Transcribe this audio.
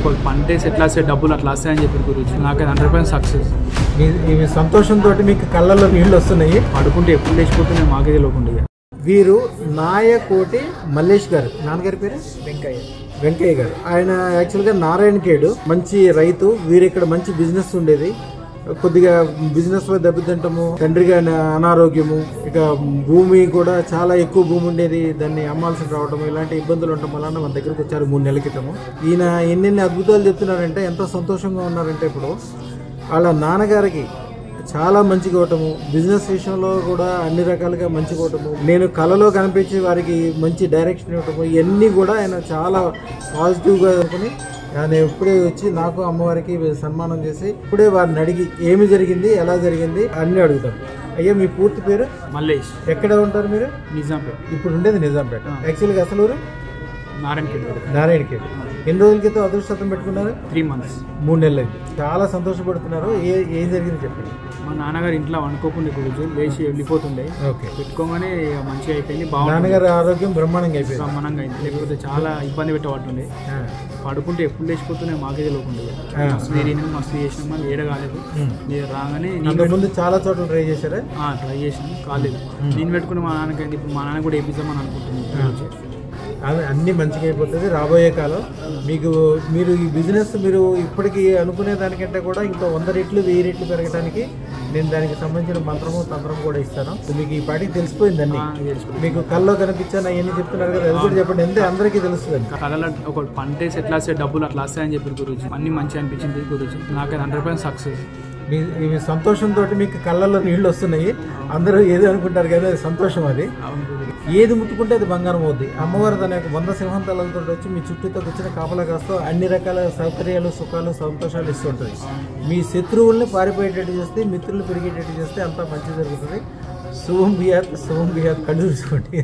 ఒక పంటేసి ఎట్లా వస్తే డబ్బులు అట్లా వస్తాయని చెప్పి గురించి నాకు 100% సక్సెస్. మీ సంతోషంతో మీకు కళ్ళల్లో నీళ్ళు వస్తున్నాయి. పడుకుంటే ఎప్పుడు లేచిపోతున్నాయి మాకే తెలియకుండా. వీరు నాయకోటి మల్లేష్ గారు, నాన్నగారి పేరు వెంకయ్య గారు. ఆయన యాక్చువల్గా నారాయణఖేడ్ మంచి రైతు. వీరు ఇక్కడ మంచి బిజినెస్ ఉండేది. కొద్దిగా బిజినెస్ లో దెబ్బతింటము, తండ్రిగా అనారోగ్యము, ఇక భూమి కూడా చాలా ఎక్కువ భూమి ఉండేది, దాన్ని అమ్మాల్సి రావడం, ఇలాంటి ఇబ్బందులు ఉండటం వల్ల మన దగ్గరకు వచ్చారు 3 నెలల క్రితము. ఈయన ఎన్నెన్ని అద్భుతాలు చెప్తున్నారంటే ఎంత సంతోషంగా ఉన్నారంటే ఇప్పుడు వాళ్ళ నాన్నగారికి చాలా మంచిగా ఇవ్వటము, బిజినెస్ విషయంలో కూడా అన్ని రకాలుగా మంచిగా ఇవ్వటము, నేను కళలో కనిపించి వారికి మంచి డైరెక్షన్ ఇవ్వటము, ఇవన్నీ కూడా ఆయన చాలా పాజిటివ్గా అనుకుని ఆయన ఎప్పుడే వచ్చి నాకు అమ్మవారికి సన్మానం చేసి ఇప్పుడే వారిని అడిగి ఏమి జరిగింది, ఎలా జరిగింది అన్ని అడుగుతాం. అయ్యా మీ పూర్తి పేరు? మల్లేష్. ఎక్కడ ఉంటారు మీరు? నిజాంపేట. ఇప్పుడు ఉండేది నిజాంపేట. యాక్చువల్గా అసలు ఊరు నారాయణఖేడ్. ఎన్ని రోజుల క్రితం అదృష్టం పెట్టుకున్నారు? 3 months. 3 నెలలు. చాలా సంతోషపడుతున్నారు. ఏం జరిగింది చెప్పండి. మా నాన్నగారు ఇంట్లో వండుకోకుండా గురించి లేచి వెళ్ళిపోతుండే. పెట్టుకోగానే మంచిగా అయిపోయింది. నాన్నగారి ఆరోగ్యం బ్రహ్మాండంగా అయిపోయింది. బ్రహ్మాండంగా అయింది. లేకపోతే చాలా ఇబ్బంది పెట్టబట్టుండే. పడుకుంటే ఎప్పుడు లేచిపోతున్నాయి మాకే తెలియకుండా. మస్తు చేసినాం, మళ్ళీ ఏడగాలేదు. మీరు రాగానే ముందు చాలా చోట్ల ట్రై చేశారా? ట్రై చేసినాం, కాలేదు. నేను పెట్టుకుని మా నాన్నకైంది. ఇప్పుడు మా నాన్న కూడా వేపిద్దామని అనుకుంటున్నాను. అన్ని మంచిగా అయిపోతుంది రాబోయే కాలం. మీరు ఈ బిజినెస్ మీరు ఇప్పటికీ అనుకునే దానికంటే కూడా ఇంకా 100 రెట్లు 1000 రెట్లు పెరగడానికి నేను దానికి సంబంధించిన మంత్రము తంత్రం కూడా ఇస్తాను. మీకు ఈ పాటికి తెలిసిపోయిందండి. మీకు కళ్ళలో కనిపించాను అవన్నీ చెప్తున్నారు కదా, అది కూడా చెప్పండి. ఎంత అందరికీ తెలుస్తుంది. కళలో ఒక పంటేసి ఎట్లా వస్తే డబ్బులు అట్లా వస్తాయని చెప్పి గురించి అన్ని మంచిగా అనిపించింది గురించి నాకు 100% సక్సెస్. మీ సంతోషంతో మీకు కళ్ళల్లో నీళ్ళు వస్తున్నాయి. అందరూ ఏది అనుకుంటారు కదా, అది సంతోషం. అది ఏది ముట్టుకుంటే అది బంగారం అవుద్ది. అమ్మవారు తన యొక్క 100 సింహంతలతో వచ్చి మీ చుట్టూతో కూర్చొని కాపలా కాస్తూ అన్ని రకాల సౌకర్యాలు, సుఖాలు, సంతోషాలు ఇస్తుంటుంది. మీ శత్రువుల్ని పారిపోయేటట్టు చేస్తే, మిత్రులు పెరిగేటట్టు చేస్తే అంతా మంచి జరుగుతుంది. శుభం బియాత్ కళ్ళు చూసుకోండి.